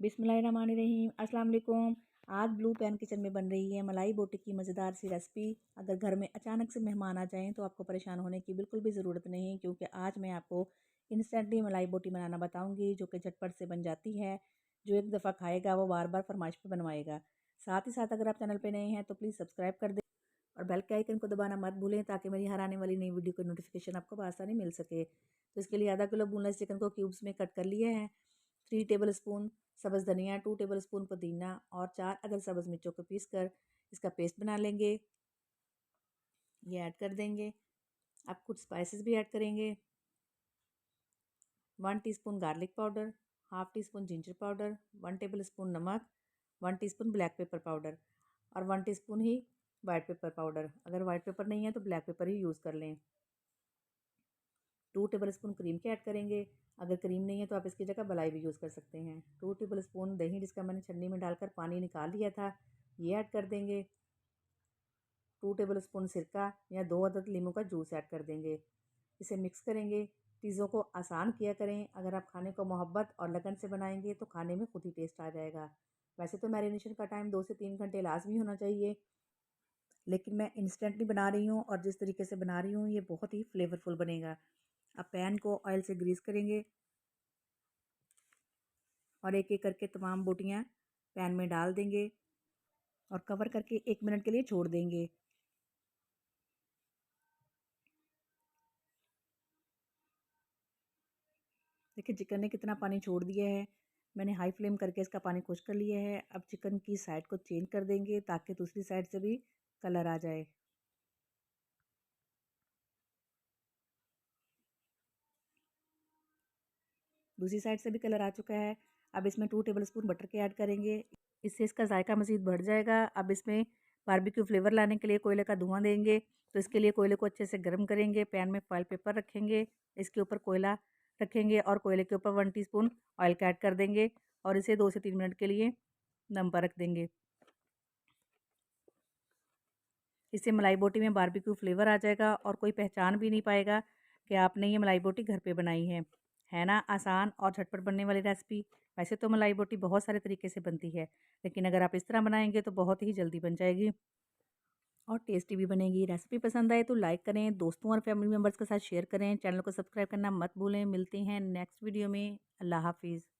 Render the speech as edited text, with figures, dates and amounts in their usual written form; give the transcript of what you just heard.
बिस्मिल्लाहिर्रहमानिर्रहीम। अस्सलाम वालेकुम। आज ब्लू पैन किचन में बन रही है मलाई बोटी की मज़ेदार सी रेसिपी। अगर घर में अचानक से मेहमान आ जाएं तो आपको परेशान होने की बिल्कुल भी ज़रूरत नहीं, क्योंकि आज मैं आपको इंस्टेंटली मलाई बोटी बनाना बताऊंगी, जो कि झटपट से बन जाती है। जो एक दफ़ा खाएगा वो बार बार फरमाइश पर बनवाएगा। साथ ही साथ अगर आप चैनल पर नए हैं तो प्लीज़ सब्सक्राइब कर दें और बेल के आइकन को दबाना मत भूलें, ताकि मेरी हर आने वाली नई वीडियो की नोटिफिकेशन आपको आसानी मिल सके। तो इसके लिए आधा किलो बोनलेस चिकन को क्यूब्स में कट कर लिए हैं। 3 टेबल स्पून सब्ज़ धनिया, 2 टेबल स्पून पुदीना और 4 अदर सब्ज़ मिर्चों को पीस कर इसका पेस्ट बना लेंगे। ये ऐड कर देंगे। अब कुछ स्पाइसेस भी ऐड करेंगे। 1 teaspoon garlic powder, half tea spoon ginger powder, 1 table spoon नमक, 1 टीस्पून ब्लैक पेपर पाउडर और 1 टीस्पून ही वाइट पेपर पाउडर। अगर वाइट पेपर नहीं है तो ब्लैक पेपर ही यूज़ कर लें। 2 टेबल स्पून क्रीम के ऐड करेंगे। अगर क्रीम नहीं है तो आप इसकी जगह मलाई भी यूज़ कर सकते हैं। 2 टेबल स्पून दही, जिसका मैंने छन्नी में डालकर पानी निकाल लिया था, ये ऐड कर देंगे। 2 टेबल स्पून सिरका या 2 अदद लीमू का जूस ऐड कर देंगे। इसे मिक्स करेंगे। चीज़ों को आसान किया करें। अगर आप खाने को मोहब्बत और लगन से बनाएंगे तो खाने में खुद ही टेस्ट आ जाएगा। वैसे तो मैरिनेशन का टाइम 2 से 3 घंटे लाजमी होना चाहिए, लेकिन मैं इंस्टेंटली बना रही हूँ और जिस तरीके से बना रही हूँ ये बहुत ही फ्लेवरफुल बनेगा। अब पैन को ऑयल से ग्रीस करेंगे और एक एक करके तमाम बोटियाँ पैन में डाल देंगे और कवर करके 1 मिनट के लिए छोड़ देंगे। देखिए चिकन ने कितना पानी छोड़ दिया है। मैंने हाई फ्लेम करके इसका पानी खुश कर लिया है। अब चिकन की साइड को चेंज कर देंगे ताकि दूसरी साइड से भी कलर आ जाए। दूसरी साइड से भी कलर आ चुका है। अब इसमें 2 टेबल स्पून बटर के ऐड करेंगे। इससे इसका जायका मज़ीद बढ़ जाएगा। अब इसमें बारबेक्यू फ्लेवर लाने के लिए कोयले का धुआं देंगे। तो इसके लिए कोयले को अच्छे से गर्म करेंगे। पैन में फॉइल पेपर रखेंगे, इसके ऊपर कोयला रखेंगे और कोयले के ऊपर 1 टीस्पून ऑयल का ऐड कर देंगे और इसे 2 से 3 मिनट के लिए दम पर रख देंगे। इससे मलाई बोटी में बारबेक्यू फ्लेवर आ जाएगा और कोई पहचान भी नहीं पाएगा कि आपने ये मलाई बोटी घर पे बनाई है ना आसान और झटपट बनने वाली रेसिपी। वैसे तो मलाई बोटी बहुत सारे तरीके से बनती है, लेकिन अगर आप इस तरह बनाएंगे तो बहुत ही जल्दी बन जाएगी और टेस्टी भी बनेगी। रेसिपी पसंद आए तो लाइक करें, दोस्तों और फैमिली मेम्बर्स के साथ शेयर करें। चैनल को सब्सक्राइब करना मत भूलें। मिलते हैं नेक्स्ट वीडियो में। अल्लाह हाफिज़।